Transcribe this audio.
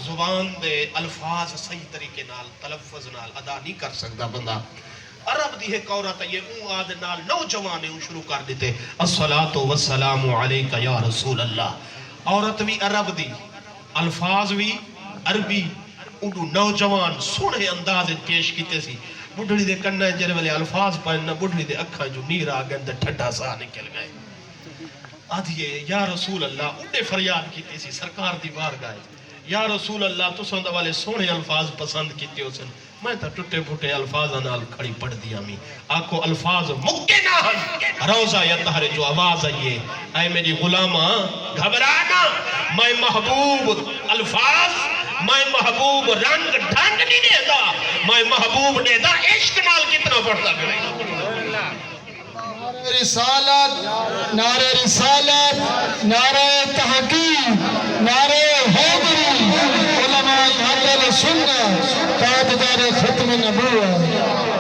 زبان دے الفاظ صحیح طریقے نال تلفظ نال ادا نہیں کر سکتا بندہ. عرب دی ایک عورت ہے یہ آد نال نوجوانے شروع کر دیتے الصلاۃ والسلام علیکہ یا رسول اللہ. عورت بھی عرب دی الفاظ بھی عربی انہوں نوجوان سونے انداز پیش کیتے سی. بڑھڑی دے کننے جرے والے الفاظ پہننا بڑھڑی دے اکھاں جو نیر آگئے اندر ٹھڈا سا نکل گئے. آدھیے یا رسول اللہ انہیں فریاد کیتے سی سرکار دی بار گائے یا رسول اللہ تو سندہ والے سونے الفاظ پسند کیتے ہو سن. میں تا ٹوٹے پھوٹے الفاظ نال کھڑی پڑھ دیا می آکو الفاظ مکے نہ ہن روزہ یتہر جو آواز آئیے اے میری غلامہ گھبرانا میں محبوب الفاظ میں محبوب رنگ ڈھنگ نہیں دے دا میں محبوب دے دا عشق نال کتنا پڑھتا کرے. رسالت نعرہ رسالت نعرہ تحقیق نعرہ حیدری علماء اہل سنت تاجدار ختم نبوت.